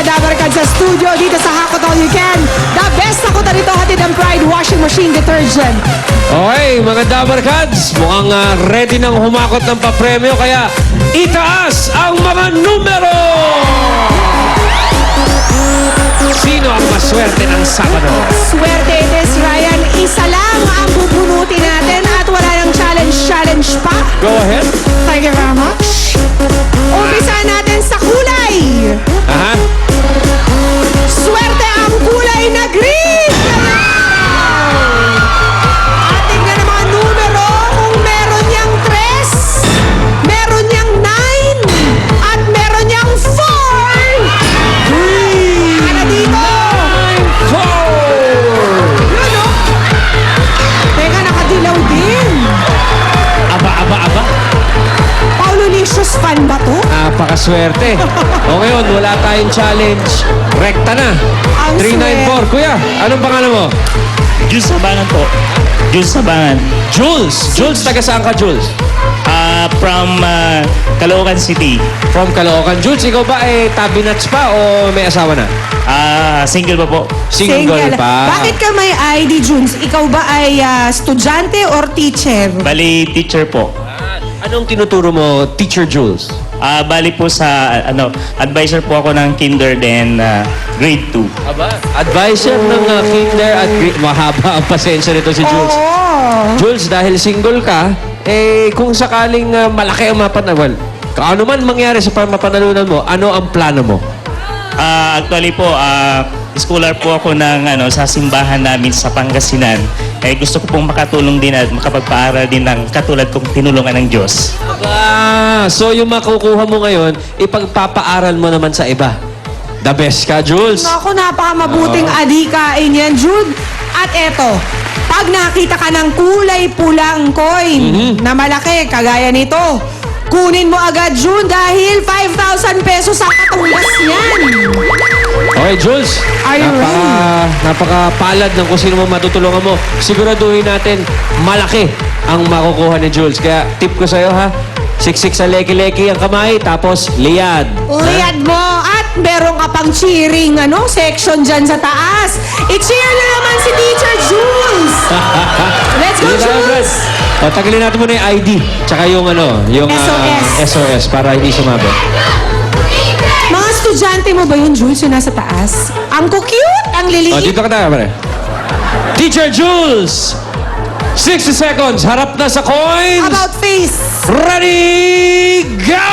mga dabarkad sa studio dito sa Hakot All You Can. The best na kuta rito, hatid ang Pride Washing Machine Detergent. Okay, mga Dabarkads, mukhang ready nang humakot ng papremyo, kaya itaas ang mga numero! Sino ang maswerte ng Sabado? Swerte it is, Ryan. Isa lang ang bubunutin natin at wala nang challenge pa. Go ahead. Thank you very much. Umpisa natin sa kulay. Aha. Swerte ang kulay na green! At tingnan ang mga numero kung meron niyang 3, meron niyang 9, at meron niyang 4! Ano dito? 4! Yun o. Teka, nakadilaw din. Aba. Paulo Licious fan ba to? Napakaswerte. O ngayon, wala tayong challenge. Rekta na. Ang 394. Kuya, anong pangalan mo? Jules Sabangan po. Jules Sabangan. Jules. Jules, taga saan ka, Jules? From Caloocan City. From Caloocan. Jules, ikaw ba tabi nuts pa o may asawa na? Single pa po. Single pa. Bakit ka may ID, Junes? Ikaw ba ay estudyante or teacher? Bali, teacher po. Anong tinuturo mo, Teacher Jules? Bali po sa, advisor po ako ng kinder then grade 2. Aba, advisor ng kinder at mahaba ang pasensya nito si Jules. Oo. Jules, dahil single ka, kung sakaling malaki ang mapanalunan, ano man mangyari sa mapanalunan mo, ano ang plano mo? Actually po, scholar po ako ng sa simbahan namin sa Pangasinan. Gusto ko pong makatulong din at makapagpaaral din ng katulad kong tinulungan ng Diyos. Aba, so yung makukuha mo ngayon, ipagpapaaral mo naman sa iba. The best ka, Jules. Naku, napakamabuting adikain yan, Jude. At eto, pag nakita ka ng kulay pulang coin na malaki, kagaya nito, kunin mo agad, June, dahil 5,000 pesos ang katumbas niyan. Okay, Jules. Are you Napakapalad ng kung sino mo matutulungan mo. Siguraduhin natin, malaki ang makukuha ni Jules. Kaya tip ko sa'yo, ha? Siksik sa leki-leki ang kamay, tapos liyad. Liyad mo at meron ka pang cheering section dyan sa taas. I-cheer na naman si Teacher Jules. Let's go, Jules. O, tagalin natin muna yung ID. Tsaka yung SOS. SOS para hindi sumabi. Mga estudyante mo ba yun, Jules, yung nasa taas? Ang cute, ang O, liliit. dito ka na, pare. Teacher Jules! 60 seconds. Harap na sa coins. About face. Ready, go!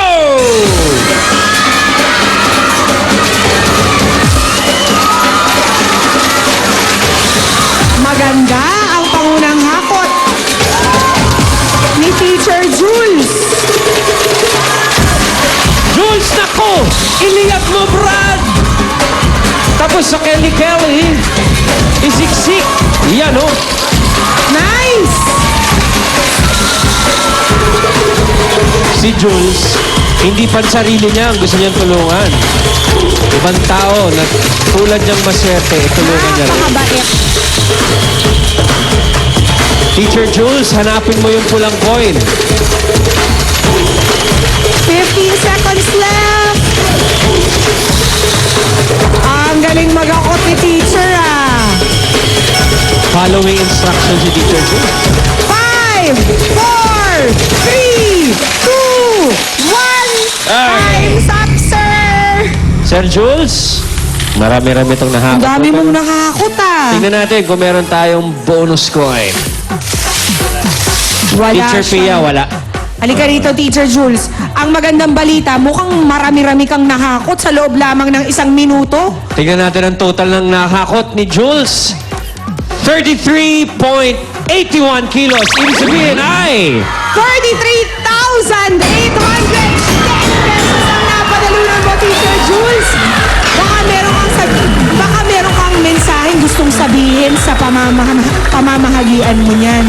Maganda ang pangunang hakot ni Teacher Jules. Jules, nako! Iliyap mo, Brad! Tapos sa Kelly, isiksik. Yan, oh. Nice! Si Jules, hindi pansarili niya ang gusto niyang tulungan. Ibang tao na tulad niyang maswerte, tulungan niya rin. Napakabait. Teacher Jules, hanapin mo yung pulang coin. 15 seconds left. Ang galing mag-akot ni Teacher, Following instructions si Teacher Jules. 5, 4, 3, 2, 1. Time's up, sir! Sir Jules, marami-rami itong Ang nahakot. dami mong nakakot, Tingnan natin kung meron tayong bonus coin. Wala Teacher Pia, siyang- wala. Halika rito, Teacher Jules. Ang magandang balita, mukhang marami-rami kang nakakot sa loob lamang ng 1 minuto. Tingnan natin ang total ng nakakot ni Jules. 33.81 kilos. Ibig sabihin ay 33,810 pesos ang napadalunan mo, Teacher Jules. Baka meron kang mensaheng gustong sabihin sa pamamahagian mo niyan.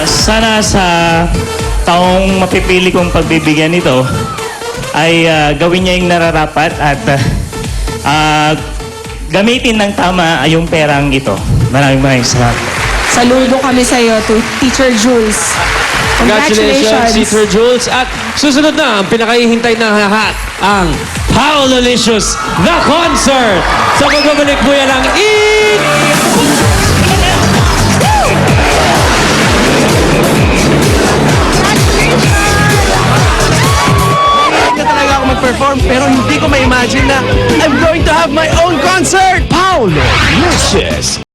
Sana sa taong mapipili kong pagbibigyan nito ay gawin niya yung nararapat at gamitin ng tama yung perang ito. Maraming salamat. Saludo kami sa iyo, to Teacher Jules. Congratulations, Teacher Jules. At susunod na, ang pinakahihintay na lahat, ang Paulolicious, The Concert. Sa pagbabalik po yan ang Eat! na talaga ako mag-perform pero hindi ko ma-imagine na I'm going to have my own concert! Paulo Lucius!